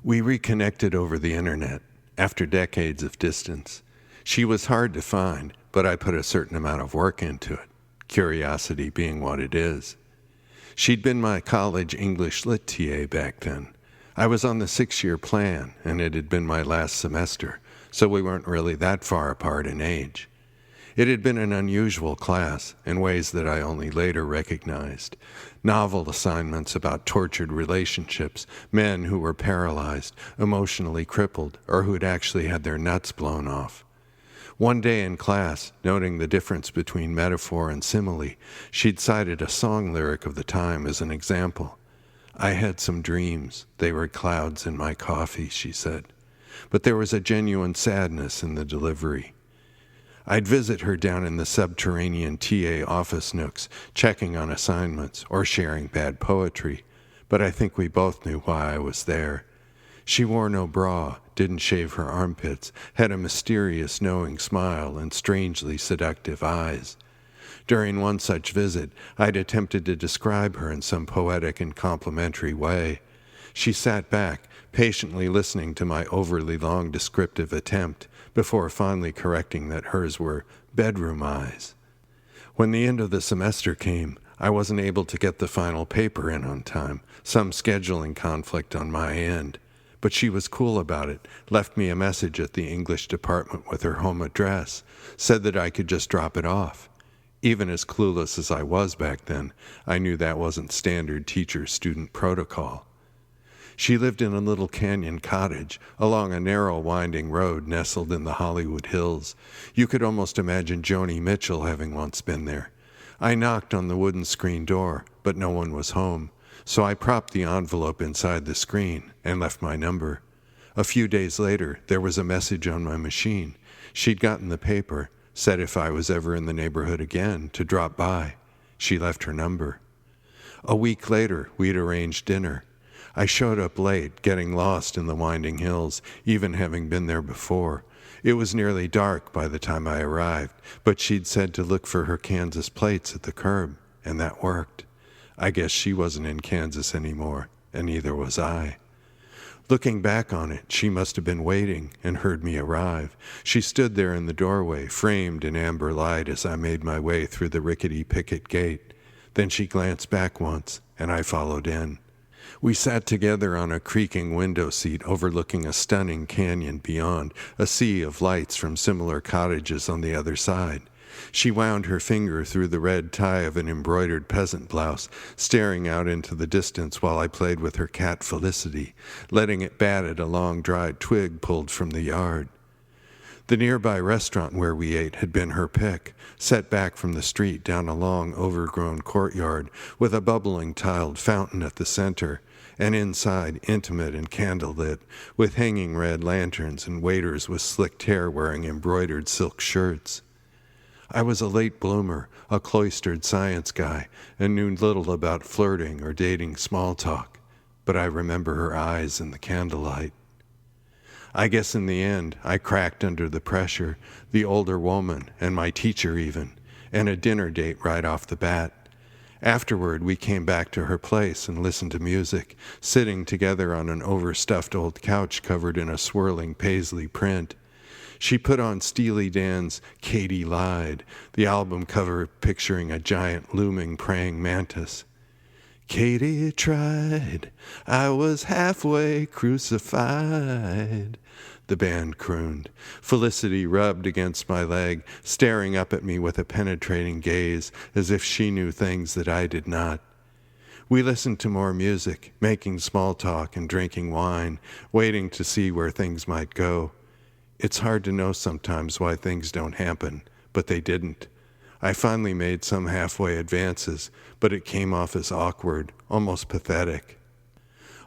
We reconnected over the internet after decades of distance. She was hard to find, but I put a certain amount of work into it, curiosity being what it is. She'd been my college English Lit TA back then. I was on the 6-year plan, and it had been my last semester, so we weren't really that far apart in age. It had been an unusual class in ways that I only later recognized. Novel assignments about tortured relationships, men who were paralyzed, emotionally crippled, or who had actually had their nuts blown off. One day in class, noting the difference between metaphor and simile, she'd cited a song lyric of the time as an example. "I had some dreams. They were clouds in my coffee," she said. But there was a genuine sadness in the delivery. I'd visit her down in the subterranean TA office nooks, checking on assignments or sharing bad poetry, but I think we both knew why I was there. She wore no bra, didn't shave her armpits, had a mysterious knowing smile and strangely seductive eyes. During one such visit, I'd attempted to describe her in some poetic and complimentary way. She sat back, patiently listening to my overly long descriptive attempt, before finally correcting that hers were bedroom eyes. When the end of the semester came, I wasn't able to get the final paper in on time, some scheduling conflict on my end. But she was cool about it, left me a message at the English department with her home address, said that I could just drop it off. Even as clueless as I was back then, I knew that wasn't standard teacher-student protocol. She lived in a little canyon cottage along a narrow winding road nestled in the Hollywood Hills. You could almost imagine Joni Mitchell having once been there. I knocked on the wooden screen door, but no one was home, so I propped the envelope inside the screen and left my number. A few days later, there was a message on my machine. She'd gotten the paper, said if I was ever in the neighborhood again to drop by. She left her number. A week later, we'd arranged dinner. I showed up late, getting lost in the winding hills, even having been there before. It was nearly dark by the time I arrived, but she'd said to look for her Kansas plates at the curb, and that worked. I guess she wasn't in Kansas anymore, and neither was I. Looking back on it, she must have been waiting and heard me arrive. She stood there in the doorway, framed in amber light as I made my way through the rickety picket gate. Then she glanced back once, and I followed in. We sat together on a creaking window seat overlooking a stunning canyon beyond, a sea of lights from similar cottages on the other side. She wound her finger through the red tie of an embroidered peasant blouse, staring out into the distance while I played with her cat Felicity, letting it bat at a long dried twig pulled from the yard. The nearby restaurant where we ate had been her pick, set back from the street down a long, overgrown courtyard with a bubbling tiled fountain at the center, and inside intimate and candlelit, with hanging red lanterns and waiters with slicked hair wearing embroidered silk shirts. I was a late bloomer, a cloistered science guy, and knew little about flirting or dating small talk, but I remember her eyes in the candlelight. I guess in the end, I cracked under the pressure, the older woman, and my teacher even, and a dinner date right off the bat. Afterward, we came back to her place and listened to music, sitting together on an overstuffed old couch covered in a swirling paisley print. She put on Steely Dan's Katie Lied, the album cover picturing a giant looming praying mantis. Katie tried, I was halfway crucified, the band crooned. Felicity rubbed against my leg, staring up at me with a penetrating gaze, as if she knew things that I did not. We listened to more music, making small talk and drinking wine, waiting to see where things might go. It's hard to know sometimes why things don't happen, but they didn't. I finally made some halfway advances, but it came off as awkward, almost pathetic.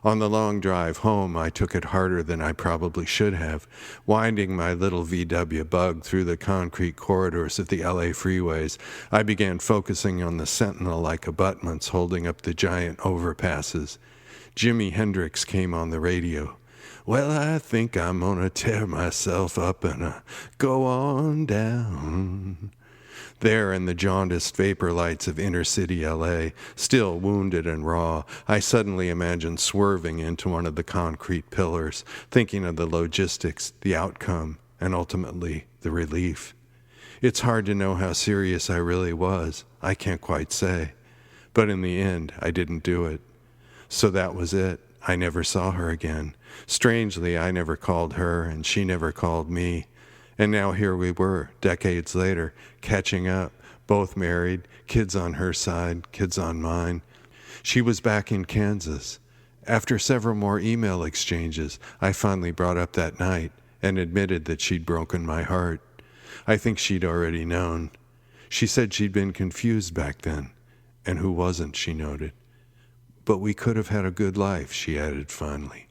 On the long drive home, I took it harder than I probably should have, winding my little VW Bug through the concrete corridors of the LA freeways. I began focusing on the sentinel-like abutments holding up the giant overpasses. Jimi Hendrix came on the radio. Well, I think I'm gonna tear myself up and go on down. There in the jaundiced vapor lights of inner-city L.A., still wounded and raw, I suddenly imagined swerving into one of the concrete pillars, thinking of the logistics, the outcome, and ultimately the relief. It's hard to know how serious I really was. I can't quite say. But in the end, I didn't do it. So that was it. I never saw her again. Strangely, I never called her, and she never called me. And now here we were, decades later, catching up, both married, kids on her side, kids on mine. She was back in Kansas. After several more email exchanges, I finally brought up that night and admitted that she'd broken my heart. I think she'd already known. She said she'd been confused back then. And who wasn't, she noted. But we could have had a good life, she added finally.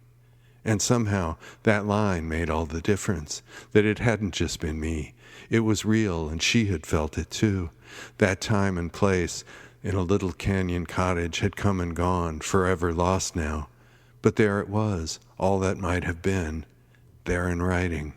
And somehow that line made all the difference, that it hadn't just been me. It was real, and she had felt it too. That time and place in a little canyon cottage had come and gone, forever lost now. But there it was, all that might have been, there in writing.